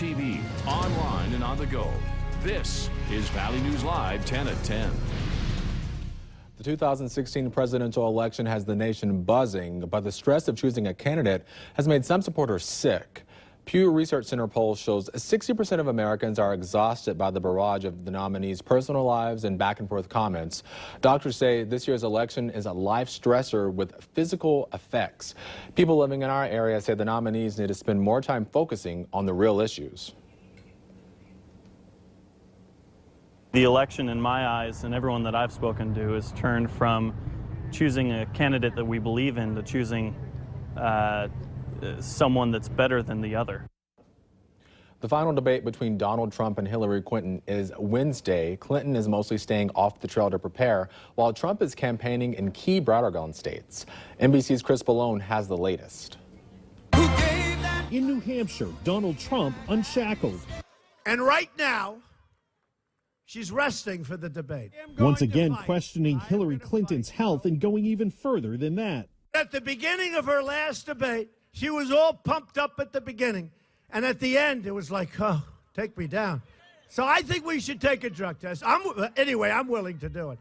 TV, online and on the go. This is Valley News Live 10 at 10. The 2016 presidential election has the nation buzzing, but the stress of choosing a candidate has made some supporters sick. Pew Research Center poll shows 60% of Americans are exhausted by the barrage of the nominees' personal lives and back-and-forth comments. Doctors say this year's election is a life stressor with physical effects. People living in our area say the nominees need to spend more time focusing on the real issues. The election, in my eyes, and everyone that I've spoken to, has turned from choosing a candidate that we believe in to choosing someone that's better than the other. The final debate between Donald Trump and Hillary Clinton is Wednesday. Clinton is mostly staying off the trail to prepare, while Trump is campaigning in key battleground states. NBC's Chris Pallone has the latest. In New Hampshire, Donald Trump unshackled. And right now, she's resting for the debate. Once again questioning Hillary Clinton's health and going even further than that. At the beginning of her last debate, she was all pumped up at the beginning. And at the end, it was like, oh, take me down. So I think we should take a drug test. Anyway, I'm willing to do it.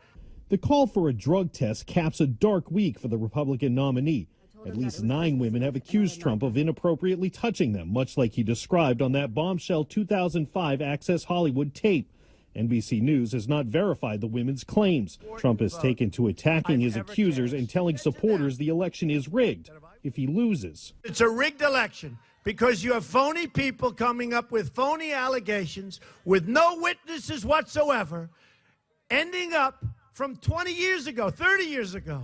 The call for a drug test caps a dark week for the Republican nominee. At least 9 women have accused Trump of inappropriately touching them, much like he described on that bombshell 2005 Access Hollywood tape. NBC News has not verified the women's claims. Trump has taken to attacking his accusers and telling supporters the election is rigged if he loses. It's a rigged election because you have phony people coming up with phony allegations with no witnesses whatsoever, ending up from 20 years ago, 30 years ago.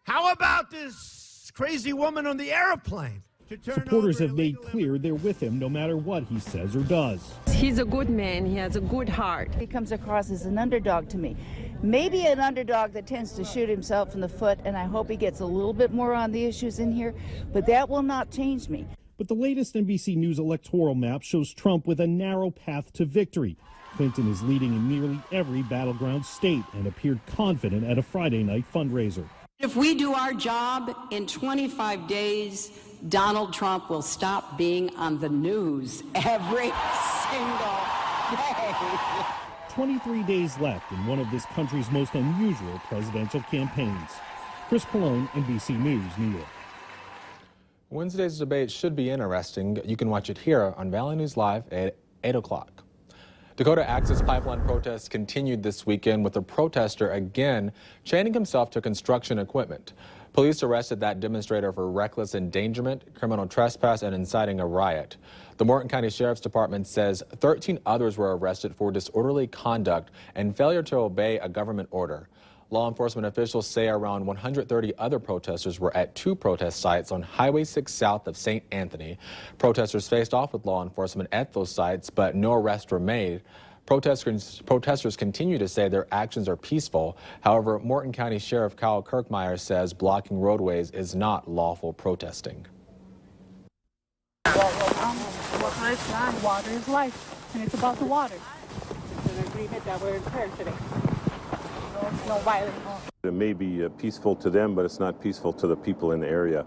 How about this crazy woman on the airplane? Supporters have made clear they're with him no matter what he says or does. He's a good man. He has a good heart. He comes across as an underdog to me. Maybe an underdog that tends to shoot himself in the foot, and I hope he gets a little bit more on the issues in here, but that will not change me. But the latest NBC News electoral map shows Trump with a narrow path to victory. Clinton is leading in nearly every battleground state and appeared confident at a Friday night fundraiser. If we do our job in 25 days, Donald Trump will stop being on the news every single day. 23 days left in one of this country's most unusual presidential campaigns. Chris Pallone, NBC News, New York. Wednesday's debate should be interesting. You can watch it here on Valley News Live at 8 o'clock. Dakota Access Pipeline protests continued this weekend with a protester again chaining himself to construction equipment. Police arrested that demonstrator for reckless endangerment, criminal trespass, and inciting a riot. The Morton County Sheriff's Department says 13 others were arrested for disorderly conduct and failure to obey a government order. Law enforcement officials say around 130 other protesters were at 2 protest sites on Highway 6 south of St. Anthony. Protesters faced off with law enforcement at those sites, but no arrests were made. Protesters continue to say their actions are peaceful. However, Morton County Sheriff Kyle Kirkmeyer says blocking roadways is not lawful protesting. Water is life, and it's about the water. It's an agreement that we're here today. No violence. It may be peaceful to them, but it's not peaceful to the people in the area.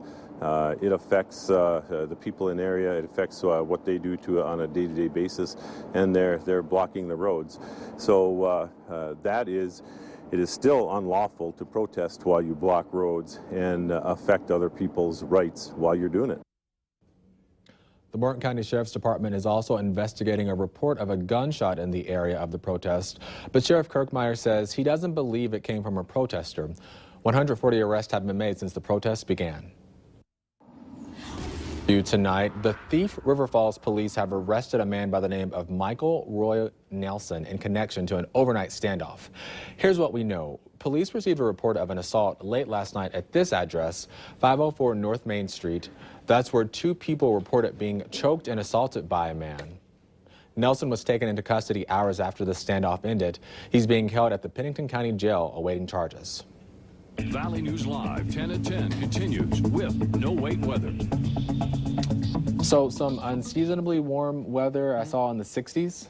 It affects the people in the area. It affects what they do on a day-to-day basis, and they're blocking the roads. So it is still unlawful to protest while you block roads and affect other people's rights while you're doing it. The Morton County Sheriff's Department is also investigating a report of a gunshot in the area of the protest, but Sheriff Kirkmeyer says he doesn't believe it came from a protester. 140 arrests have been made since the protests began. Tonight, the Thief River Falls police have arrested a man by the name of Michael Roy Nelson in connection to an overnight standoff. Here's what we know. Police received a report of an assault late last night at this address, 504 North Main Street. That's where 2 people reported being choked and assaulted by a man. Nelson was taken into custody hours after the standoff ended. He's being held at the Pennington County Jail awaiting charges. Valley News Live 10 at 10 continues with no wait weather. So some unseasonably warm weather I saw in the 60s.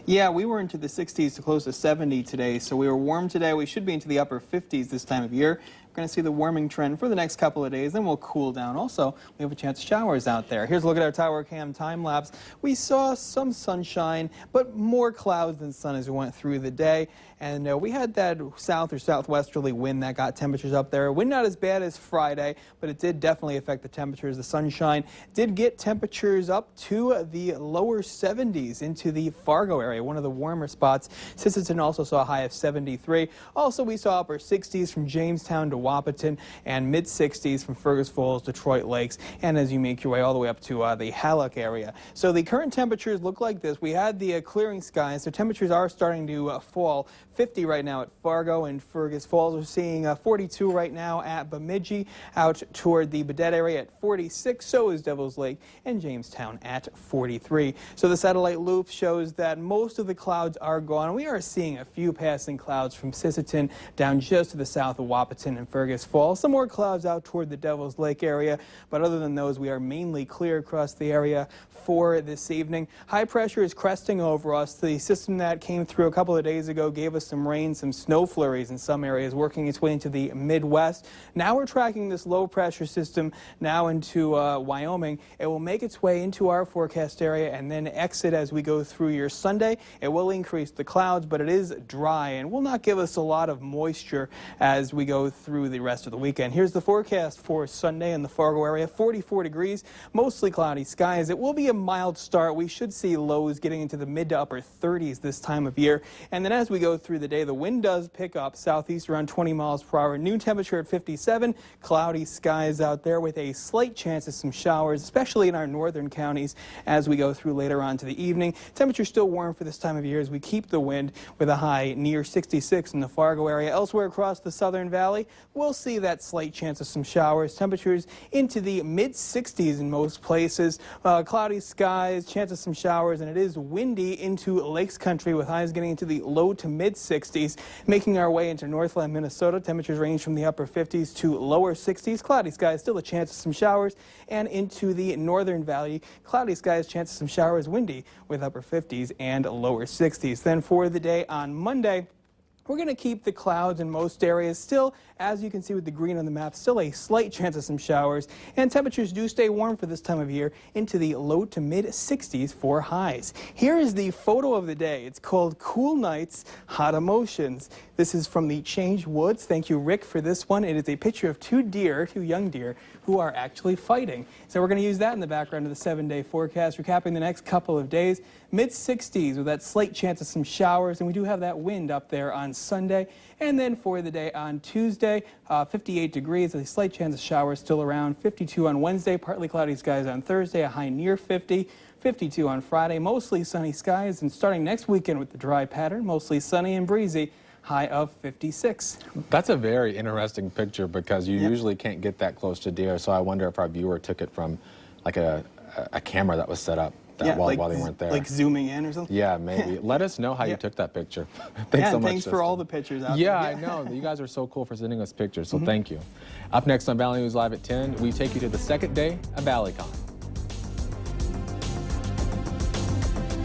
Yeah, we were into the 60s to close to 70 today, so we were warm today. We should be into the upper 50s this time of year. going to see the warming trend for the next couple of days, then we'll cool down. Also, we have a chance of showers out there. Here's a look at our tower cam time lapse. We saw some sunshine, but more clouds than sun as we went through the day. And we had that south or southwesterly wind that got temperatures up there. Wind not as bad as Friday, but it did definitely affect the temperatures. The sunshine did get temperatures up to the lower 70s into the Fargo area, one of the warmer spots. Sisseton also saw a high of 73. Also, we saw upper 60s from Jamestown to Wahpeton and mid 60s from Fergus Falls, Detroit Lakes, and as you make your way all the way up to the Hallock area. So the current temperatures look like this. We had the clearing skies, so temperatures are starting to fall. 50 right now at Fargo and Fergus Falls. We're seeing 42 right now at Bemidji, out toward the Baudette area at 46. So is Devil's Lake and Jamestown at 43. So the satellite loop shows that most of the clouds are gone. We are seeing a few passing clouds from Sisseton down just to the south of Wahpeton and Fergus Falls. Some more clouds out toward the Devil's Lake area, but other than those, we are mainly clear across the area for this evening. High pressure is cresting over us. The system that came through a couple of days ago gave us some rain, some snow flurries in some areas, working its way into the Midwest. Now we're tracking this low pressure system now into Wyoming. It will make its way into our forecast area and then exit as we go through your Sunday. It will increase the clouds, but it is dry and will not give us a lot of moisture as we go through the rest of the weekend. Here's the forecast for Sunday in the Fargo area. 44 degrees, mostly cloudy skies. It will be a mild start. We should see lows getting into the mid to upper 30s this time of year. And then as we go through the day, the wind does pick up southeast around 20 miles per hour. Noon temperature at 57. Cloudy skies out there with a slight chance of some showers, especially in our northern counties as we go through later on to the evening. Temperature still warm for this time of year as we keep the wind with a high near 66 in the Fargo area. Elsewhere across the Southern Valley, we'll see that slight chance of some showers. Temperatures into the mid 60s in most places. Cloudy skies, chance of some showers, and it is windy into Lakes Country with highs getting into the low to mid 60s. Making our way into Northland, Minnesota, temperatures range from the upper 50s to lower 60s. Cloudy skies, still a chance of some showers. And into the Northern Valley, cloudy skies, chance of some showers, windy with upper 50s and lower 60s. Then for the day on Monday, we're going to keep the clouds in most areas. Still, as you can see with the green on the map, still a slight chance of some showers. And temperatures do stay warm for this time of year into the low to mid 60s for highs. Here is the photo of the day. It's called Cool Nights, Hot Emotions. This is from the Change Woods. Thank you, Rick, for this one. It is a picture of two young deer, who are actually fighting. So we're going to use that in the background of the 7-day forecast, recapping the next couple of days. Mid 60s with that slight chance of some showers, and we do have that wind up there on Sunday. And then for the day on Tuesday, 58 degrees, a slight chance of showers still around. 52 on Wednesday, partly cloudy skies on Thursday, a high near 50. 52 on Friday, mostly sunny skies. And starting next weekend with the dry pattern, mostly sunny and breezy, high of 56. That's a very interesting picture because you usually can't get that close to deer. So I wonder if our viewer took it from like a camera that was set up while they weren't there. Like zooming in or something? Yeah, maybe. Let us know how you took that picture. Thanks so much. Thanks for all the pictures out there. Yeah, I know. You guys are so cool for sending us pictures, so thank you. Up next on Valley News Live at 10, we take you to the second day of ValleyCon.